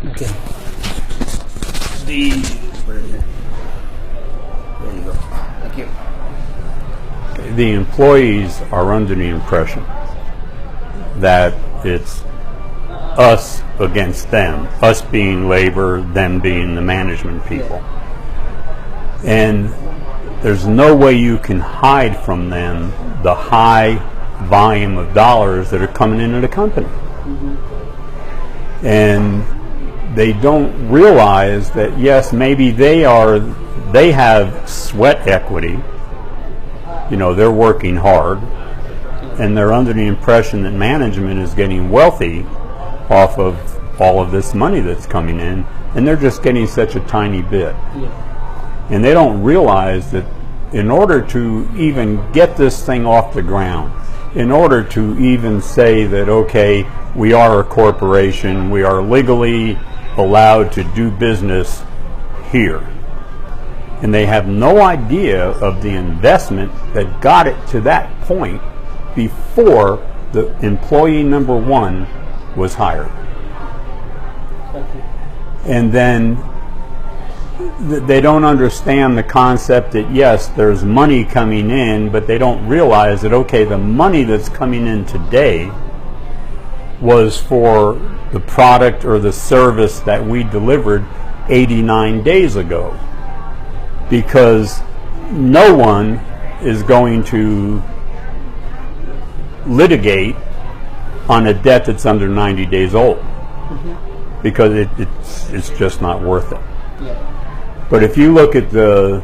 Okay. There you go. Thank you. The employees are under the impression that it's us against them, us being labor, them being the management people. And there's no way you can hide from them the high volume of dollars that are coming into the company. And they don't realize that, yes, maybe they have sweat equity, they're working hard, and they're under the impression that management is getting wealthy off of all of this money that's coming in, and they're just getting such a tiny bit. And they don't realize that in order to even get this thing off the ground, in order to even say that, okay, we are a corporation, we are legally allowed to do business here, and they have no idea of the investment that got it to that point before the employee number one was hired. And then they don't understand the concept that, yes, there's money coming in, but they don't realize that, okay, the money that's coming in today was for the product or the service that we delivered 89 days ago. Because no one is going to litigate on a debt that's under 90 days old, because it's just not worth it. But if you look at the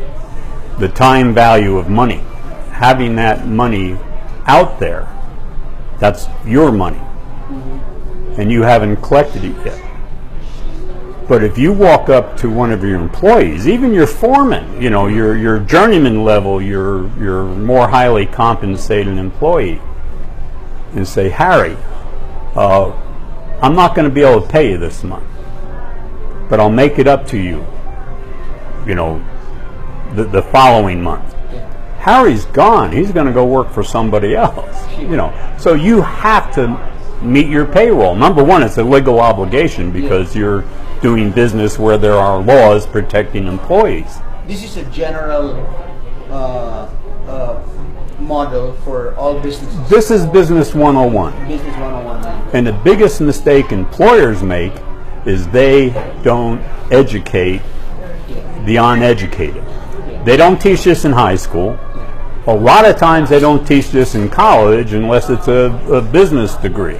time value of money, having that money out there, that's your money, and you haven't collected it yet. But if you walk up to one of your employees, even your foreman, your journeyman level, your more highly compensated employee, and say, Harry, I'm not going to be able to pay you this month, but I'll make it up to you, the following month. Harry's gone. He's going to go work for somebody else. So you have to meet your payroll. Number one, it's a legal obligation because you're doing business where there are laws protecting employees. This is a general model for all businesses. This is Business 101. Business 101. And the biggest mistake employers make is they don't educate the uneducated. They don't teach this in high school. A lot of times they don't teach this in college unless it's a business degree.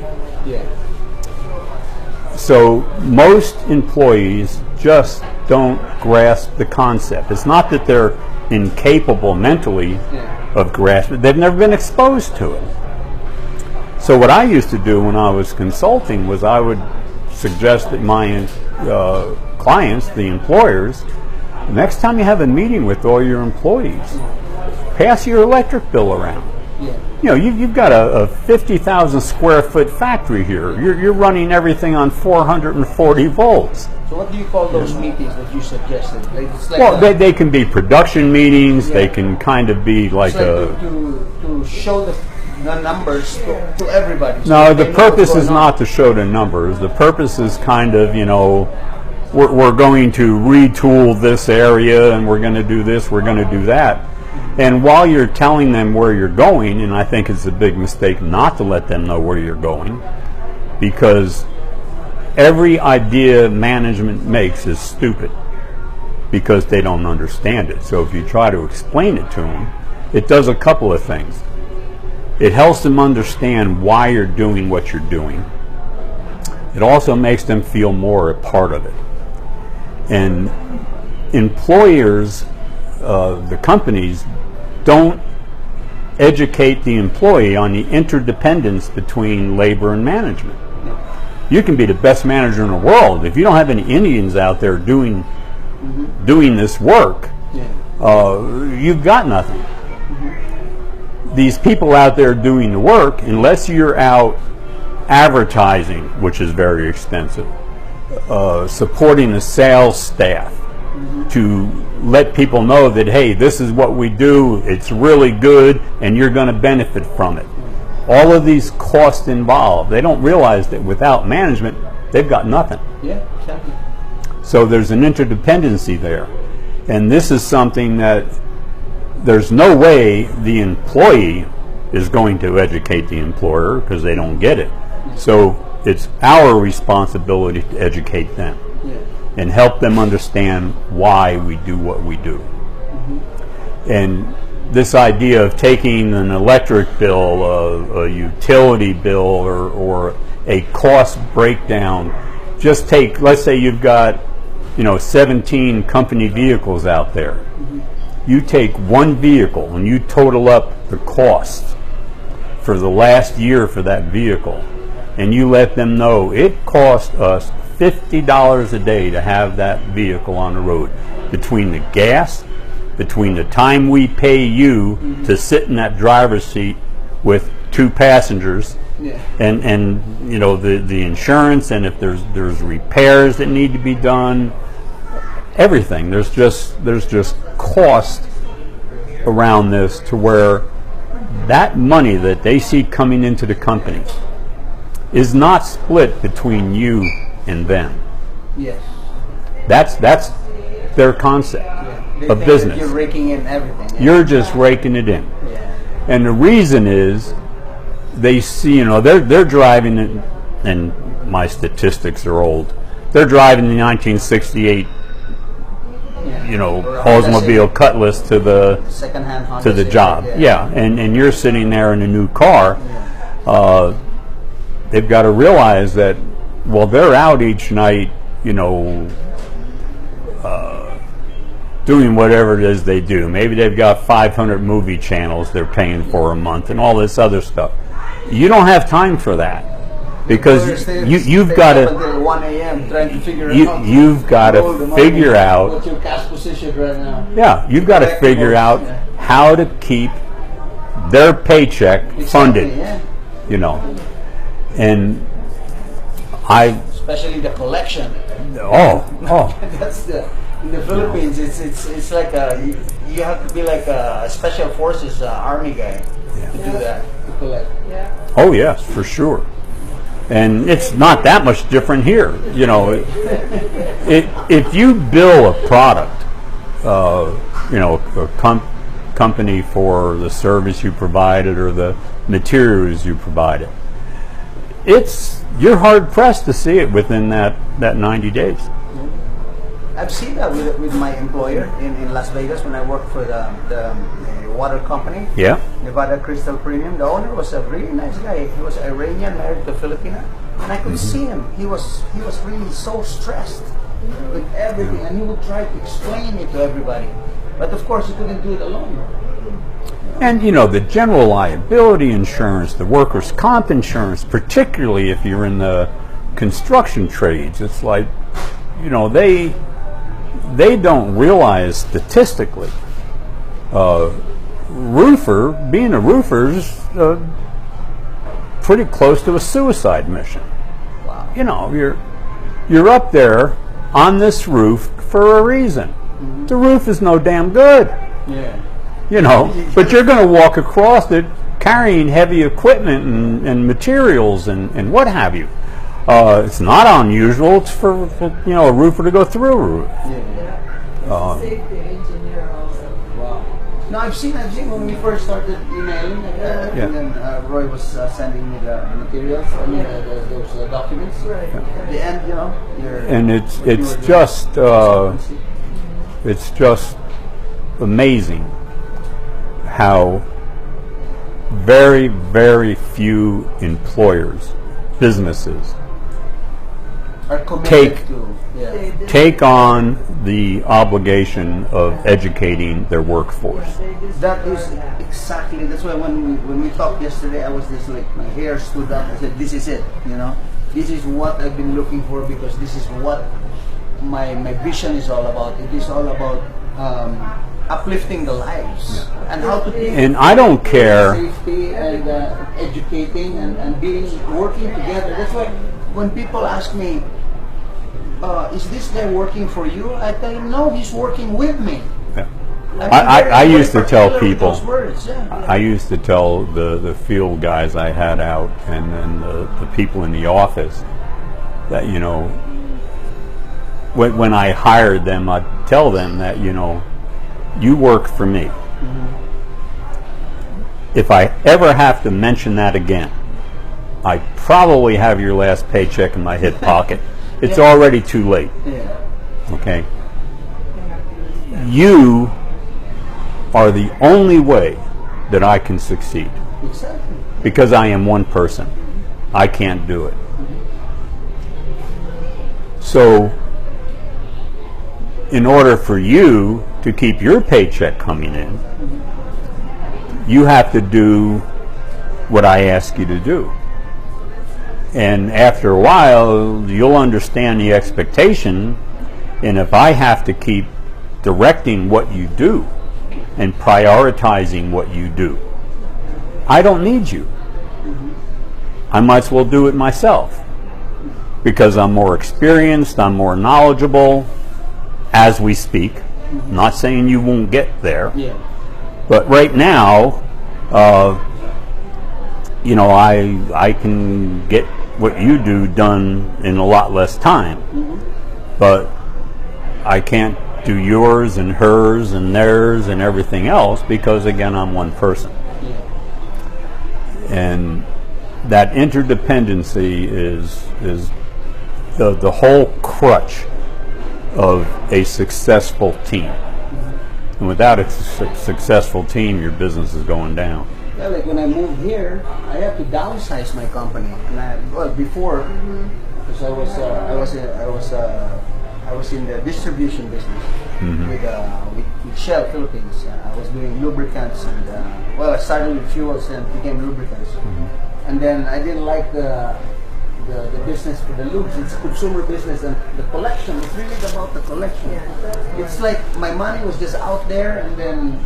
So most employees just don't grasp the concept. It's not that they're incapable mentally of grasping. They've never been exposed to it. So what I used to do when I was consulting was I would suggest that my clients, the employers, next time you have a meeting with all your employees, pass your electric bill around. You've got a 50,000 square foot factory here. You're running everything on 440 volts. So what do you call those meetings that you suggested? They can be production meetings. They can kind of be like to show the numbers to everybody. So no, the purpose is not to show the numbers. The purpose is kind of, we're going to retool this area, and we're going to do this, we're going to do that. And while you're telling them where you're going, and I think it's a big mistake not to let them know where you're going, because every idea management makes is stupid because they don't understand it. So if you try to explain it to them, it does a couple of things. It helps them understand why you're doing what you're doing. It also makes them feel more a part of it. And employers, the companies, don't educate the employee on the interdependence between labor and management. You can be the best manager in the world. If you don't have any Indians out there doing this work, you've got nothing. These people out there doing the work, unless you're out advertising, which is very expensive, supporting the sales staff to let people know that, hey, this is what we do, it's really good, and you're going to benefit from it. All of these costs involved, they don't realize that without management, they've got nothing. Yeah, exactly. So there's an interdependency there. And this is something that there's no way the employee is going to educate the employer because they don't get it. So it's our responsibility to educate them and help them understand why we do what we do. And this idea of taking an electric bill, a utility bill, or a cost breakdown, just take, let's say you've got 17 company vehicles out there. You take one vehicle and you total up the cost for the last year for that vehicle, and you let them know it cost us $50 a day to have that vehicle on the road, between the gas, between the time we pay you to sit in that driver's seat with 2 passengers, and the insurance, and if there's repairs that need to be done, everything. There's just cost around this, to where that money that they see coming into the company is not split between you and them. Yes. That's their concept of business. You're raking in everything. Yeah. You're just raking it in. Yeah. And the reason is they see, they're driving it, and my statistics are old. They're driving the 1968 Oldsmobile Cutlass to the second-hand Honda to the Civic, job. And you're sitting there in a new car. They've got to realize that, well, they're out each night, doing whatever it is they do.Maybe they've got 500 movie channels they're paying for a month and all this other stuff. You don't have time for that, because you've got to until 1 a.m. trying to figure you've got to figure out what's your cash position right now. Yeah, you've got to figure out how to keep their paycheck funded. And especially the collection. That's in the Philippines. It's like you have to be like a special forces army guy to do that, to collect. Oh yes, for sure. And it's not that much different here. If you bill a product, a company for the service you provided or the materials you provided, you're hard pressed to see it within that 90 days. I've seen that with my employer in Las Vegas when I worked for the water company. Yeah. Nevada Crystal Premium. The owner was a really nice guy. He was Iranian, married to a Filipina, and I could see him. He was really so stressed with everything, and he would try to explain it to everybody. But of course, he couldn't do it alone. And the general liability insurance, the workers' comp insurance, particularly if you're in the construction trades, it's like, they don't realize statistically, being a roofer is pretty close to a suicide mission. Wow. You're up there on this roof for a reason. The roof is no damn good. Yeah. But you're going to walk across it carrying heavy equipment and materials and what have you. It's not unusual. It's for a roofer to go through a roof. Safety engineer also. Wow. No, I've seen when we first started emailing, and then Roy was sending me the materials, those documents. Right. At the end, and it's just amazing how very, very few employers, businesses, are committed take on the obligation of educating their workforce. That is exactly. That's why when we talked yesterday, I was just like, my hair stood up. I said, "This is it. This is what I've been looking for, because this is what my vision is all about. It is all about uplifting the lives and how to think. And I don't care. Safety and educating and working together. That's why when people ask me, is this guy working for you? I tell him, no, he's working with me. Yeah. I used to tell people, yeah. I used to tell the field guys I had out, and then the people in the office, that when I hired them, I'd tell them that, you know, you work for me. If I ever have to mention that again, I probably have your last paycheck in my hip pocket. It's already too late. Okay? You are the only way that I can succeed. Exactly. Because I am one person. I can't do it. So, in order for you to keep your paycheck coming in, you have to do what I ask you to do. And after a while, you'll understand the expectation, and if I have to keep directing what you do and prioritizing what you do, I don't need you. I might as well do it myself because I'm more experienced, I'm more knowledgeable as we speak. I'm not saying you won't get there. But right now, you know, I can get what you do done in a lot less time. But I can't do yours and hers and theirs and everything else because, again, I'm one person. And that interdependency is the whole crutch of a successful team. And without a successful team, your business is going down. Yeah, like when I moved here, I had to downsize my company. And well, before, because I was in the distribution business with Shell Philippines. I was doing lubricants and well, I started with fuels and became lubricants. And then I didn't like the business for the lubes. It's a consumer business, and the collection. It's really about the collection. It's like my money was just out there, and then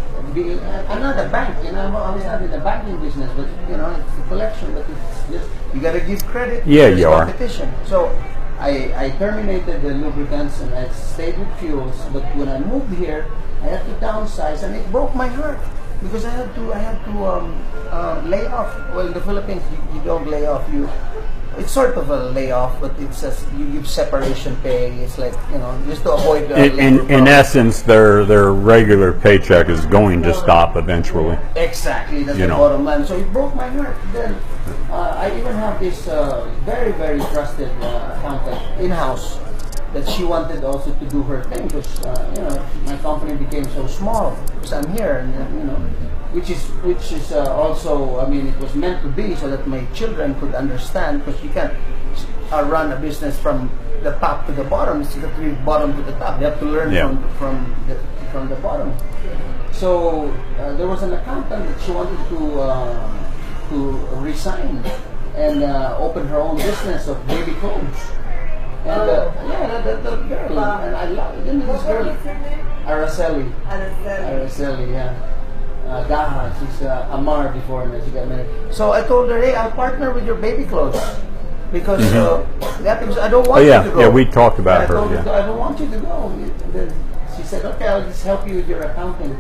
I'm not a bank, you know. I was not in the banking business, but you know, it's the collection. But it's just you got to give credit. Yeah, There's you are. competition. So I terminated the lubricants and I stayed with fuels. But when I moved here, I had to downsize, and it broke my heart because I had to lay off. Well, in the Philippines, you don't lay off. It's sort of a layoff, but it's just you give separation pay. It's like, you know, just to avoid in essence, their regular paycheck is going to stop eventually. Exactly, that's the bottom line. So it broke my heart. Then I even have this very, very trusted accountant in-house that she wanted also to do her thing because you know, my company became so small because I'm here, and you know, which is also, I mean, it was meant to be so that my children could understand, because you can't run a business from the top to the bottom. It's the bottom to the top. You have to learn from the bottom. So there was an accountant that she wanted to resign and open her own business of baby clothes. And the girl, and I love it. This girl, Araceli, yeah. Daha, she's Amar before and she got married. So I told her, hey, I'll partner with your baby clothes because because I don't want you to go. Yeah, we talked about her. I don't want you to go. And then she said, okay, I'll just help you with your accounting.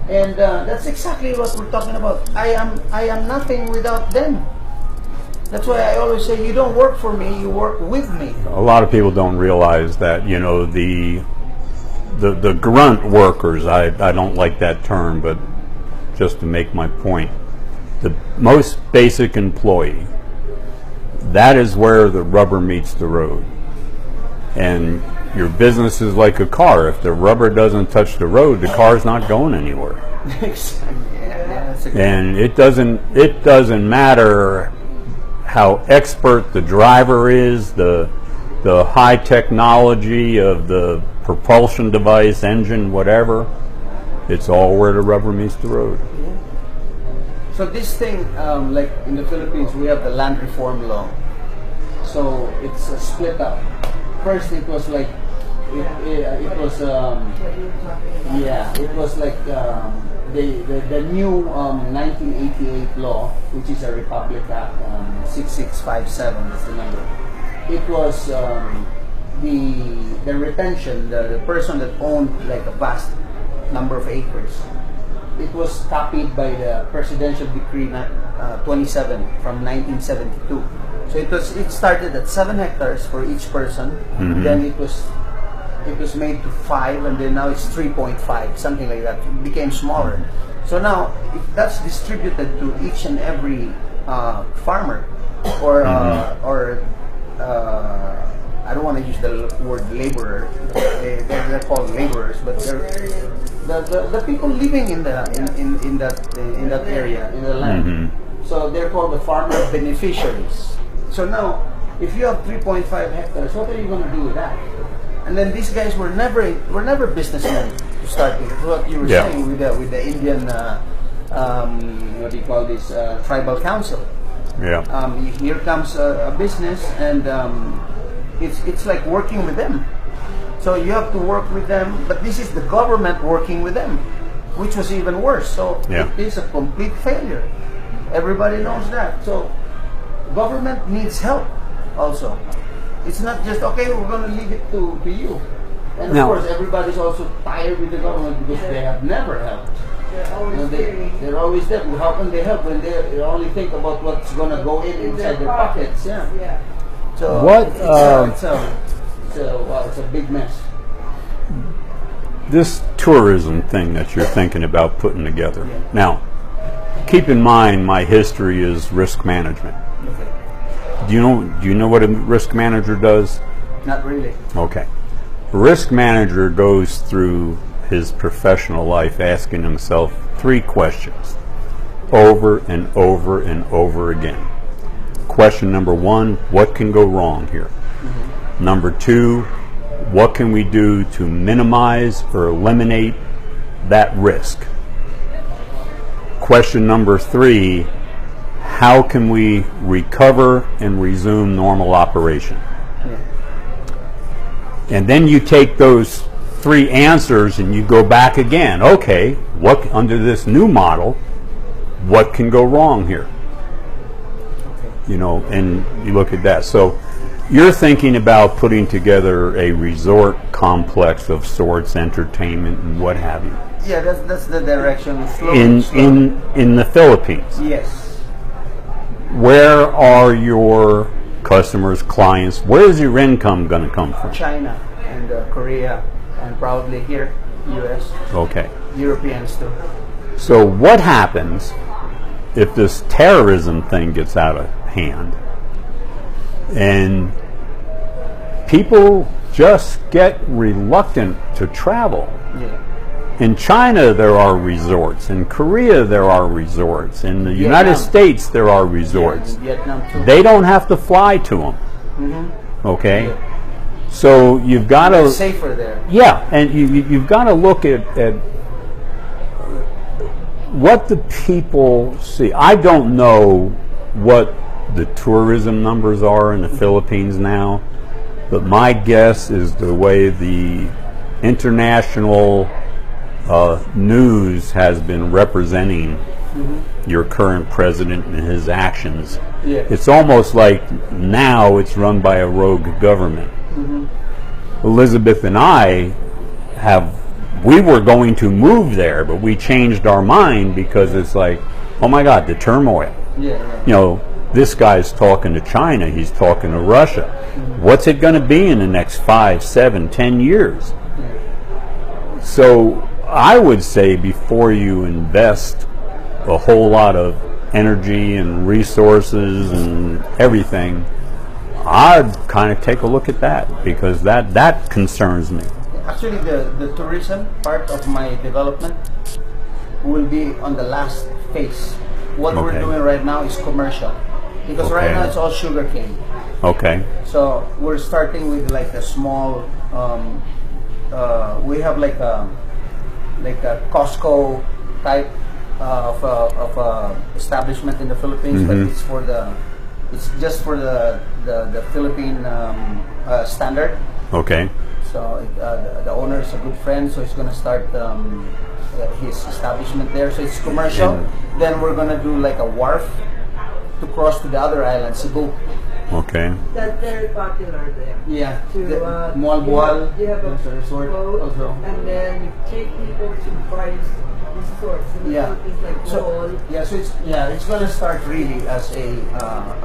And that's exactly what we're talking about. I am nothing without them. That's why I always say, you don't work for me, you work with me. A lot of people don't realize that, you know, the grunt workers, I don't like that term, but just to make my point, the most basic employee, that is where the rubber meets the road. And your business is like a car. If the rubber doesn't touch the road, the car's not going anywhere. And it doesn't matter how expert the driver is, the high technology of the propulsion device, engine, whatever. It's all where the rubber meets the road. So this thing, like in the Philippines, we have the land reform law. So it's a split up. First, it was like it was like the new 1988 law, which is a Republic Act 6657. That's the number. It was the retention, the person that owned like a vast number of acres. It was copied by the Presidential Decree 27 from 1972. So it started at 7 hectares for each person. Then it was it was made to 5, and then now it's 3.5, something like that. It became smaller. So now, if that's distributed to each and every farmer, or I don't want to use the word laborer. They're called laborers, but they're the people living in that area, in the land. So they're called the farmer beneficiaries. So now, if you have 3.5 hectares, what are you going to do with that? And then these guys were never businessmen to start with. That's what you were saying with the Indian what do you call this, tribal council. Yeah. Here comes a business, and it's like working with them. So you have to work with them, but this is the government working with them, which was even worse. So it is a complete failure. Everybody knows that. So government needs help also. It's not just, okay, we're going to leave it to you. And of course, everybody's also tired with the government because they have never helped. They're always there. How can they help when they only think about what's going to go inside their pockets? Yeah. So it's a big mess. This tourism thing that you're thinking about putting together. Now, keep in mind my history is risk management. Okay. Do you know what a risk manager does? Not really. Okay. A risk manager goes through his professional life asking himself 3 questions over and over and over again. Question number 1, what can go wrong here? Number 2, what can we do to minimize or eliminate that risk? Question number 3, how can we recover and resume normal operation? And then you take those 3 answers and you go back again. Okay, what under this new model, what can go wrong here? You know, and you look at that. So you're thinking about putting together a resort complex of sorts, entertainment and what have you. Yeah, that's the direction. In the Philippines. Yes. Where are your customers, clients? Where is your income going to come from? China and Korea, and probably here, U.S. Okay. Europeans too. So what happens if this terrorism thing gets out of hand and people just get reluctant to travel? Yeah. In China, there are resorts. In Korea, there are resorts. In the United States, there are resorts. Yeah, Vietnam too. They don't have to fly to them. Okay? Yeah. So you've got to... It's safer there. Yeah, and you've got to look at what the people see. I don't know what the tourism numbers are in the Philippines now, but my guess is the way the international news has been representing your current president and his actions. Yeah. It's almost like now it's run by a rogue government. Elizabeth and I we were going to move there, but we changed our mind because it's like, oh my God, the turmoil. Yeah. You know, this guy's talking to China, he's talking to Russia. What's it going to be in the next 5, 7, 10 years? So I would say before you invest a whole lot of energy and resources and everything, I'd kind of take a look at that because that concerns me. Actually, the tourism part of my development will be on the last phase. What we're doing right now is commercial because right now it's all sugarcane. Okay. So we're starting with like a small. We have like a Costco type of establishment in the Philippines, but it's just for the Philippine standard. Okay. So the owner is a good friend, so he's going to start his establishment there. So it's commercial. Then we're going to do like a wharf to cross to the other island, Cebu. Okay. That's very popular there. Yeah. You have a Bual. You have a resort boat, also. and then you take people to buy resorts. In the Yeah. Philippines, like So Bohol. it's gonna start really as a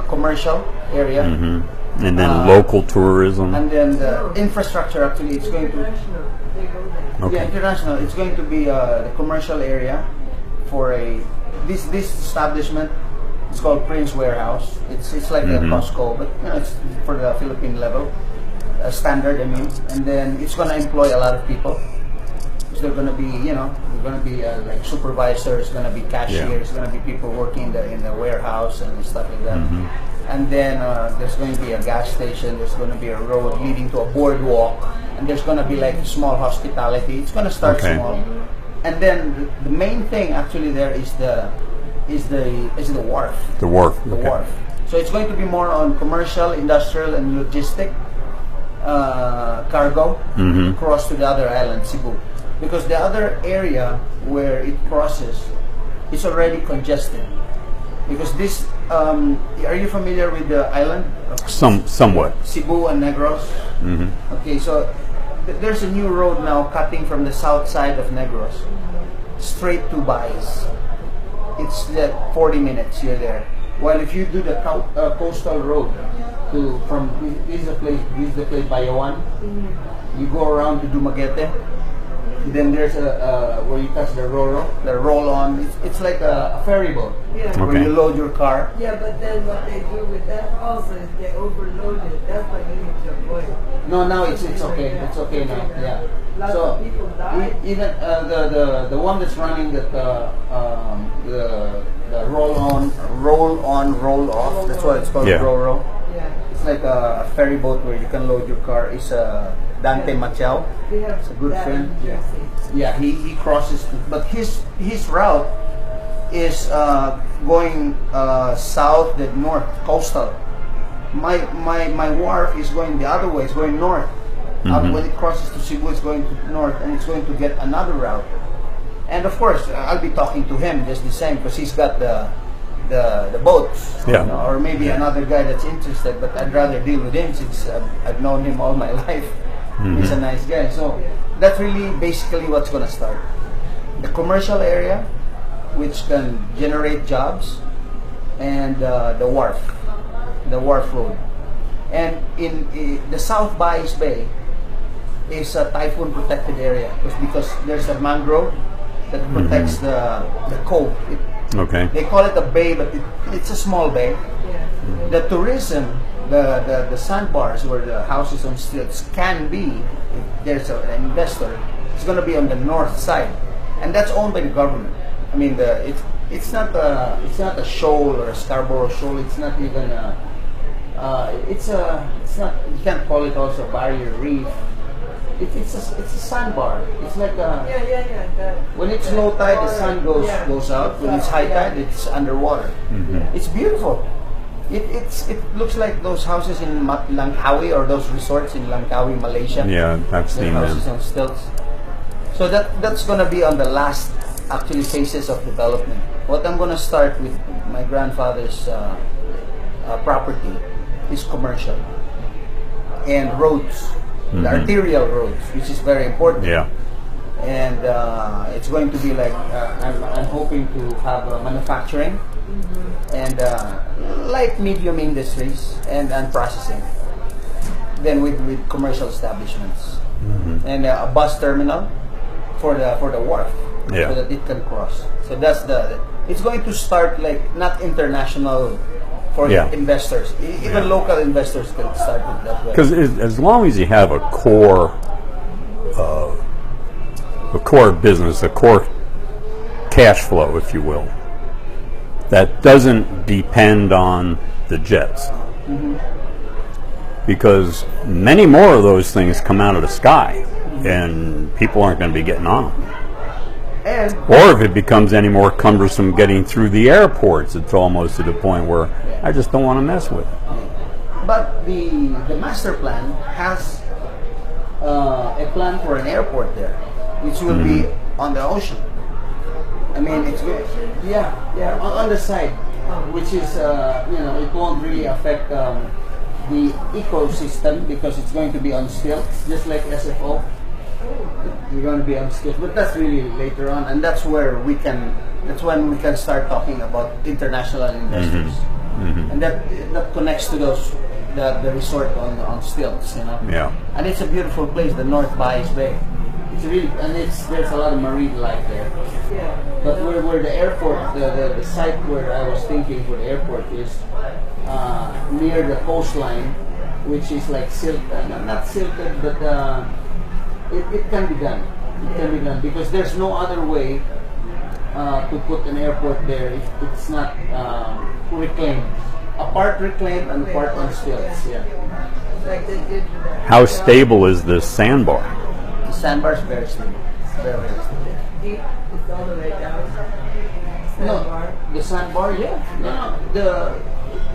commercial area, And then local tourism. and then the infrastructure actually it's going to International. They go there. Okay. yeah, international. It's going to be the commercial area for this establishment. It's called Prince Warehouse. It's like a Costco, but it's for the Philippine level standard. I mean, and then it's going to employ a lot of people. So they're going to be, they're going to be like supervisors, going to be cashiers, going to be people working in the warehouse and stuff like that. And then there's going to be a gas station. There's going to be a road leading to a boardwalk, and there's going to be like small hospitality. It's going to start small, and then the main thing actually there is the wharf. The wharf. The wharf. So it's going to be more on commercial, industrial, and logistic cargo cross to the other island, Cebu, because the other area where it crosses is already congested. Because this, are you familiar with the island? Somewhat. Cebu and Negros. Okay, so there's a new road now cutting from the south side of Negros straight to Baez. It's 40 minutes you're there. While if you do the coastal road from this is the place Bayawan, you go around to Dumaguete. Then there's where you touch the roll on. It's like a ferry boat where you load your car. Yeah, but then what they do with that also is they overload it. That's what you need to avoid. No, now it's okay. It's okay now. Yeah. Lots So of people die. even the one that's running the roll on, roll off. That's what it's called. Yeah. Ro-ro. Yeah. It's like a ferry boat where you can load your car. It's Dante Machao. We have It's a good that friend. in Jersey. Yeah, he crosses, but his route is going south than north, coastal. My wharf is going the other way. It's going north. When it crosses to Cebu, it's going to north, and it's going to get another route. And of course, I'll be talking to him just the same because he's got the boats, or maybe another guy that's interested. But I'd rather deal with him since I've known him all my life. He's a nice guy. So that's really basically what's going to start. The commercial area, which can generate jobs, and the wharf road. And in the South Baez Bay is a typhoon protected area because there's a mangrove that protects the cove. They call it a bay, but it's a small bay. Yeah. The tourism, the sandbars where the houses on stilts can be, if there's an investor, it's going to be on the north side, and that's owned by the government. I mean, it's not a shoal or a Scarborough shoal. It's not even it's not, you can't call it also a barrier reef. It's a sandbar. It's like a when it's low tide, the sun goes out. When it's high tide, it's underwater. It's beautiful. It looks like those houses in Langkawi or those resorts in Langkawi, Malaysia. Yeah, I've seen them. Houses on stilts. So that's going to be on the last actually phases of development. What I'm going to start with my grandfather's property is commercial and roads, the arterial roads, which is very important. Yeah. And it's going to be like I'm hoping to have manufacturing and light medium industries and processing. Then with commercial establishments and a bus terminal for the wharf, so that it can cross. So that's it's going to start like not international for investors, even local investors can start with that way. Because as long as you have a core business, a core cash flow, if you will, that doesn't depend on the jets. Because many more of those things come out of the sky, and people aren't going to be getting on them. Or if it becomes any more cumbersome getting through the airports, it's almost to the point where I just don't want to mess with it. But the master plan has a plan for an airport there, which will be on the ocean. I mean, it's on the side, which is it won't really affect the ecosystem because it's going to be on stilts, just like SFO. We're going to be on stilts, but that's really later on, and that's where we can. That's when we can start talking about international investors, and that connects to the resort on stilts, you know. Yeah. And it's a beautiful place, the North Bias Bay. It's really, and there's a lot of marine life there. Yeah. But where the airport, the site where I was thinking for the airport is near the coastline, which is like not silted, but it can be done. It can be done because there's no other way to put an airport there if it's not reclaimed. A part reclaimed and a part on stilts. Yeah. Like they did with that. How stable is this sandbar? The sandbar is very stable. Very, very stable. Deep, it's all the way down. No, Sandbar. the sandbar, yeah. No,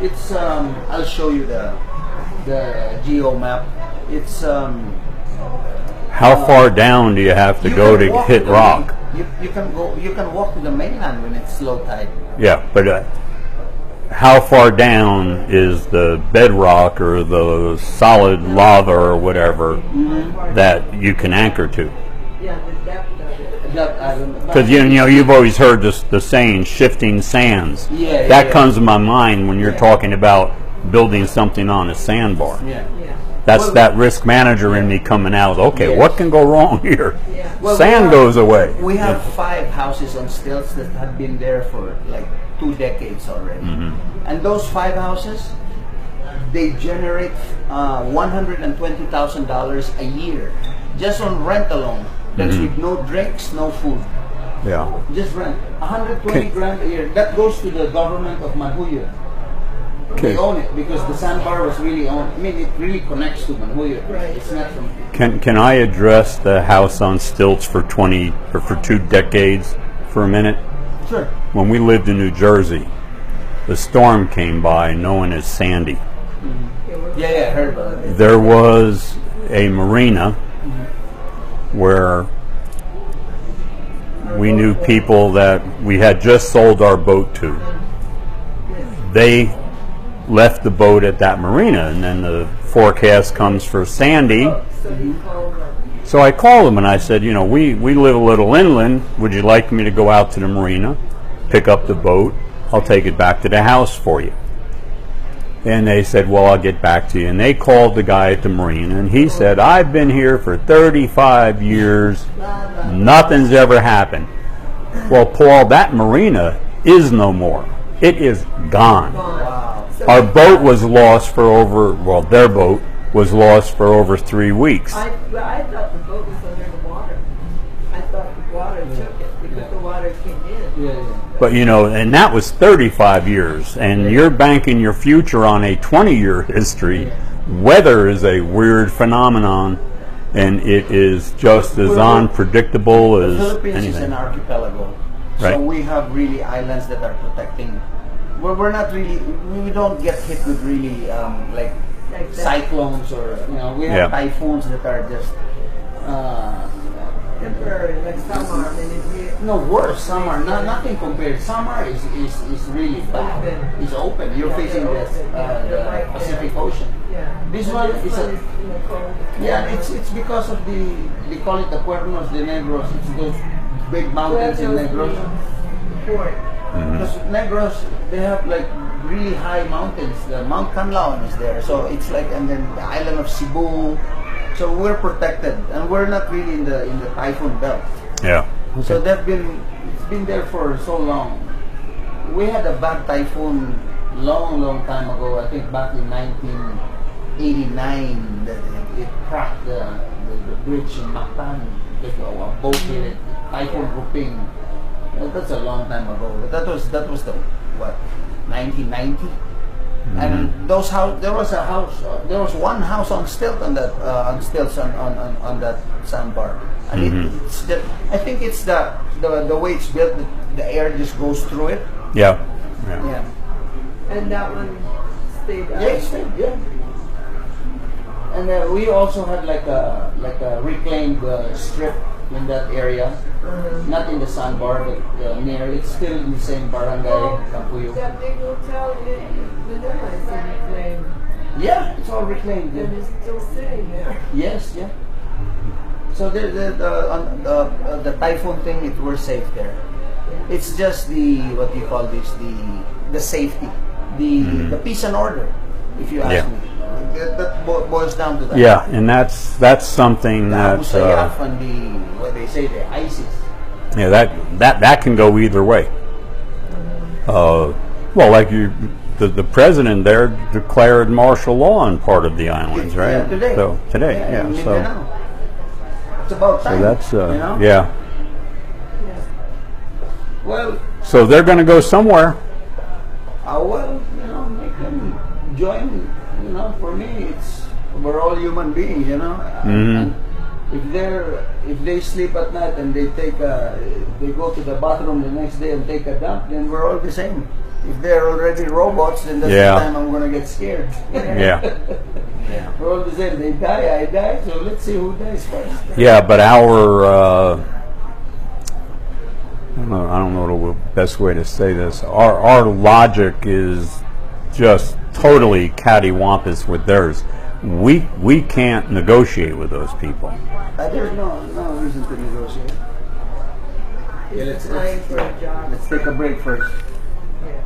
it's I'll show you the geo map. It's How far down do you have to you go can to walk hit the rock? You can walk to the mainland when it's low tide. Yeah, but how far down is the bedrock or the solid lava or whatever that you can anchor to? Yeah, the depth of it. I don't know. Because you know you've always heard the saying "shifting sands." Yeah, that yeah. comes to my mind when you're talking about building something on a sandbar. Yeah. Yeah. That's Well, that risk manager in me coming out. Okay, Yes. what can go wrong here? Yeah. Well, Sand goes away. We have 5 houses on stilts that have been there for like 2 decades already. And those 5 houses, they generate $120,000 a year just on rent alone. That's with no drinks, no food. Yeah. Just rent. 120 grand a year. That goes to the government of Manhuyo. Okay. They own it because the sandbar was really owned. I mean, it really connects to Manhuyo. Right. It's not from. Can I address the house on stilts for 2 decades for a minute? Sure. When we lived in New Jersey, the storm came by known as Sandy. Yeah, I heard about it. There was a marina where we knew people that we had just sold our boat to. They left the boat at that marina, and then the forecast comes for Sandy. So you called them. So I called them and I said, you know, we live a little inland. Would you like me to go out to the marina, pick up the boat? I'll take it back to the house for you. And they said, well, I'll get back to you. And they called the guy at the marina, and he said, I've been here for 35 years. Nothing's ever happened. Well, Paul, that marina is no more. It is gone. Wow. So Our boat was lost for their boat was lost for over 3 weeks. I thought the boat was under the water. I thought the water took it because the water came in. Yeah. But you know, and that was 35 years, and you're banking your future on a 20-year history. Weather is a weird phenomenon, and it is just as unpredictable The as Philippines is anything. an archipelago, Right. so we have really islands that are protecting. We're not really, we don't get hit with really like Like that. cyclones or we have Yeah. typhoons that are just Temporary, like summer, and no worse. Summer, nothing compared. Summer is really bad. Open. It's open. You're Yeah, facing they're the open. Yeah, they're right there. Pacific Ocean. yeah. This And one is is in the cold. Yeah, it's because of they call it the Cuernos de Negros. It's those big mountains in Negros. Port. Because Negros, they have like really high mountains. The Mount Canlaon is there, so it's like, and then the island of Cebu. So we're protected, and we're not really in the typhoon belt. Yeah. So it's been there for so long. We had a bad typhoon long time ago. I think back in 1989, that it cracked the bridge in Mactan. Like a boat hit it. Typhoon Ruping. Well, that's a long time ago. But that was the 1990. And there was one house on stilt on that on that sandbar. And I think it's the way it's built. The air just goes through it. Yeah. Yeah. And that one stayed up. Yeah. And we also had like a reclaimed strip in that area, not in the sandbar, but near. It's still in the same barangay, Campuyo. That big hotel in Manila is reclaimed. Yeah, it's all reclaimed. And it's still sitting there. Yes, yeah. So So the typhoon thing, we're safe there. It's just what do you call this? The safety, the peace and order. If you ask me, that boils down to that. Yeah, and that's something that and what they say, the ISIS. Yeah, that can go either way. Well, like the president there declared martial law on part of the islands, right? Yeah, today. So today, Yeah, so it's about time. so that's you know? yeah. Well, So they're going to go somewhere. Make them join. For me, we're all human beings. And if they sleep at night and they go to the bathroom the next day and take a dump, then we're all the same. If they're already robots, then that's the time I'm gonna get scared. Yeah. We're all the same. They die, I die. So let's see who dies first. Yeah, but our I don't know the best way to say this. Our logic is just totally cattywampus with theirs. We can't negotiate with those people. There's no reason to negotiate. Yeah, Applying for a job. let's take a break first. Yeah.